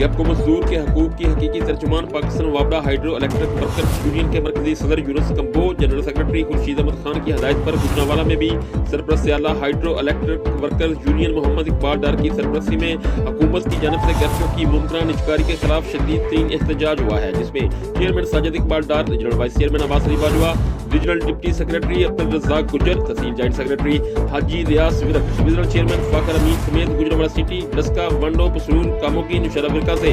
गैपको मजदूर के हकूक की हकीकी तर्जुमान पाकिस्तान वापडा हाइड्रो इलेक्ट्रिक वर्कर्स यूनियन के मरकजी सदर यूनुस कंबो जनरल सेक्रेटरी खुर्शीद अहमद खान की हदायत पर गुजरांवाला में भी सरपरस्त आला hydro electric workers union Mohammad Iqbal Dar की सरपरस्ती में हुकूमत की जानब से गैपको की मुमकिन निजकारी के खिलाफ शदीद तरीन एहतजाज हुआ है, जिसमें chairman Sajid Iqbal Dar, regional vice chairman Abbas Ali Bajwa, regional deputy secretary Abdul Razzaq Gujjar, tehsil joint secretary Haji Riaz Virk, divisional chairman Fakhar Amin समेत गुजरांवाला सिटी, डस्का, वंडो, पसरूर, कामों की नुशरा फिरका से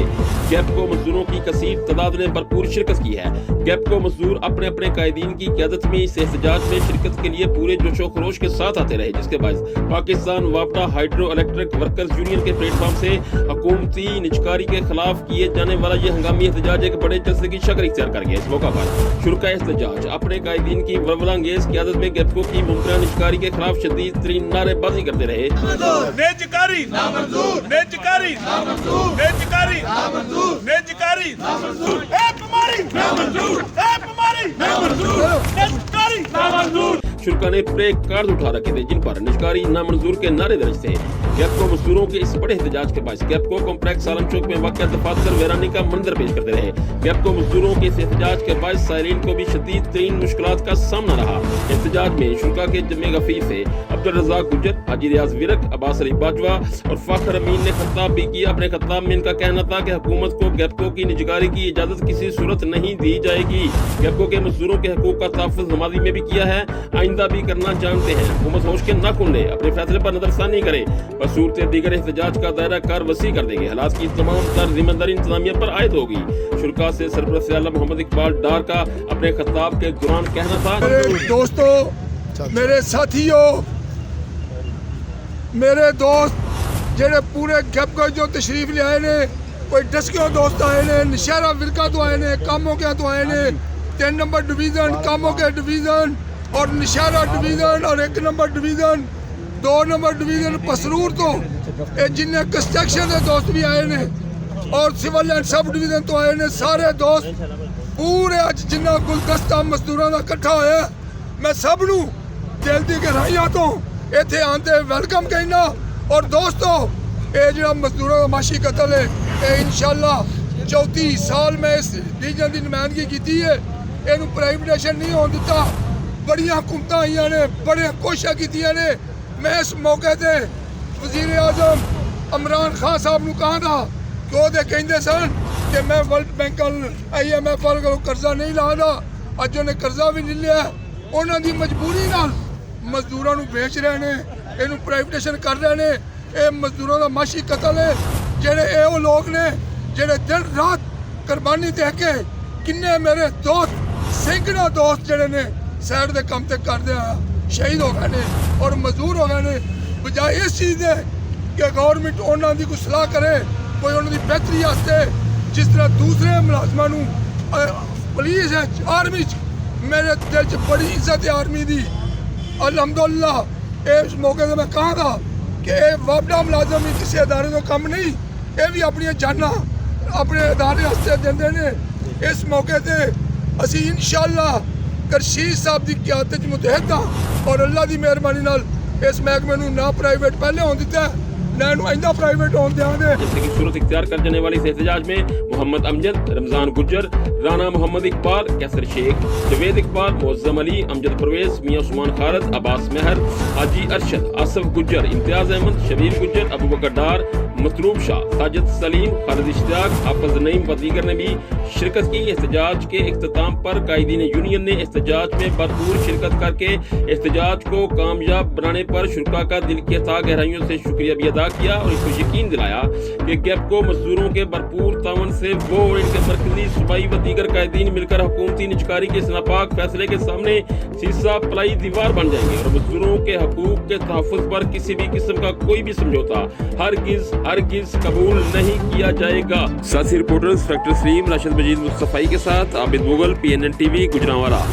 गैपको मजदूरों की कसीर तादाद ने भरपूर शिरकत की है। गैपको मजदूर अपने अपने कायदीन की क़यादत में इस एहतजाज में शिरकत के लिए पूरे जोशो खरोश के साथ आते रहे, जिसके बायस पाकिस्तान वापडा हाइड्रो इलेक्ट्रिक वर्कर्स यूनियन के प्लेटफॉर्म से हुकूमती निजकारी के खिलाफ किए जाने वाला ये हंगामी एहतजाज एक बड़े जलसे की शक्ल इख्तियार कर गया। इस मौका पर शुरका एहतजाज अपने कायदीन की वलवलांगेज क़यादत में गैपको की मुमकिन निजकारी के खिलाफ शदीद तरीन नारेबाजी करते रहे। निजकारी नामंजूर, निजकारी नामंजूर, निजकारी नामंजूर, निजकारी नामंजूर, हमारी नामंजूर, हमारी नामंजूर, निजकारी नामंजूर। शुरा ने प्ले कार्ड उठा रखे थे जिन पर निजकारी नामंजूर के नारे दर्ज थे। गैपको मजदूरों के इस बड़े एहतजाज के बायस गैपको कॉम्प्लेक्स सालम चौक में वाक़या दफातर वैरानी का मंजर पेश करते रहे। गैपको मजदूरों के इस एहतजाज के बायस साइलिन को भी शदीद तरीन मुश्किलात का सामना रहा। एहतजाज में शुरा के जमे गफीर से अब्दुल रज़ाक गुज्जर, हाजी रियाज विरक, अब्बास अली बाजवा और फाखर अमीन ने खिताब भी किया। अपने खिताब में इनका कहना था कि हुकूमत को गैपको की निजकारी की इजाजत किसी सूरत नहीं दी जाएगी। गैपको के मजदूरों के हकूक का तहफ़्फ़ुज़ माज़ी में भी किया है, आइंदा भी करना जानते हैं। हुकूमत होश के ना खुलने अपने फैसले पर नजरसानी करे, बसूरत दीगर एहतजाज का दायरा कार वसी कर देंगे। हालात की तमाम तर जिम्मेदारी इंतजामिया पर आयद होगी। शुरा से सरपरस्त आला मोहम्मद इकबाल डार का अपने खिताब के दौरान कहना था, मेरे दोस्तों, मेरे साथियों, मेरे दोस्त जेड़े पूरे गैपको जो तशरीफ ले आए ने, कोई डस्कियों दोस्त आए ने, नशहरा फिरका तो आए ने, कामों के तो आए ने, 3 नंबर डिवीजन, कामों के डिवीजन और नशहरा डिवीजन और 1 number division, 2 number division Pasrur तो जिन्हें कंस्ट्रक्शन के दोस्त भी आए ने और सिविल एंड सब डिवीजन तो आए ने। सारे दोस्त पूरे अज जिन्ना गुलदस्ता मजदूरों का इकट्ठा होया, मैं सब नू दिल दी गहराइयां तो इत्थे आंदे वेलकम कहना। और दोस्तों, ये जो मजदूरों का माशी कतल है, ये इंशाल्लाह 34 साल में इस रीजन की नुमाइंदगी की है, इनू प्राइवेटाइजेशन नहीं होने दिता। बड़िया हुकूमत आई ने, बड़े कोशिशें की ने। मैं इस मौके ते वज़ीर आज़म इमरान खान साहब नू कहा था कि वो कहते सन कि मैं वर्ल्ड बैंक IMF वालों कर्जा नहीं लादा, अज उन्हें कर्जा भी नहीं लिया। उन्होंने मजबूरी नाल मजदूरों को बेच रहे हैं, इनू प्राइवेटाइजेशन कर रहे हैं। ये मजदूरों का माशी कतल है। जेड़े ये वो लोग ने जेड़े दिन रात कुर्बानी दे के, किन्ने मेरे दोस्त सैकड़ों दोस्त जेड़े ने साइड के काम ते करते शहीद हो गए ने और मजदूर हो गए ने। बजाय इस चीज़ के कि गवर्नमेंट उन्होंने कोई सलाह करे, कोई उन्होंने बेहतरी वास्ते, जिस तरह दूसरे मुलाजमान पुलिस है, आर्मी मेरे दिल च बड़ी इज्जत है आर्मी की। अल्हम्दुलिल्लाह इस मौके से मैं कहा था कि वापडा मुलाजम ही किसी अदारे का कम नहीं, ये भी अपन जाना अपने अदारे वास्ते देंदे ने। इस मौके से असी इंशाअल्लाह करशीद साहब की क़यादत मुतहद हाँ और अल्लाह की मेहरबानी नाल इस महकमे नू ना प्राइवेट पहले होने दिता है, ना इनू आइंदा प्राइवेट होने देंगे। जैसे की सूरत इख्तियार कर जाने वाली इस एहतजाज में मोहम्मद अमजद, रमजान गुज्जर, राना मोहम्मद इकबाल, कैसर शेख, जवेद इकबाल, मोअज़्ज़म अली, अमजद परवेज, मियां उस्मान खालिद, अब्बास मेहर, हाजी अरशद, आसिफ गुज्जर, इम्तियाज अहमद, शबीर गुज्जर, अबू बकर डार, मतलूब शाह, साजिद सलीम, खालिद इश्तियाक, हाफिज नईम व दीगर ने भी शिरकत की। एहतजाज के इख्तिताम पर कायदीन यूनियन ने एहतजाज में भरपूर शिरकत करके एहतजाज को कामयाब बनाने पर शुरा का दिल की अथाह गहराइयों से शुक्रिया भी अदा किया और इसको यकीन दिलाया कि गैपको मजदूरों के भरपूर तावन से वो और इनके मरकजी सूबाई व दीगर कायदीन मिलकर हुकूमती निजकारी के इस नापाक फैसले के सामने सीसा पलाई दीवार बन जाएंगे और मजदूरों के हकूक के तहफ़्फ़ुज़ पर किसी भी किस्म का कोई भी समझौता हरगिज़ कबूल नहीं किया जाएगा। साथी रिपोर्टर इंस्पेक्टर सलीम, राशिद मजीद मुस्तफ़ाई के साथ आबिद मुगल, PNN TV गुजरांवाला।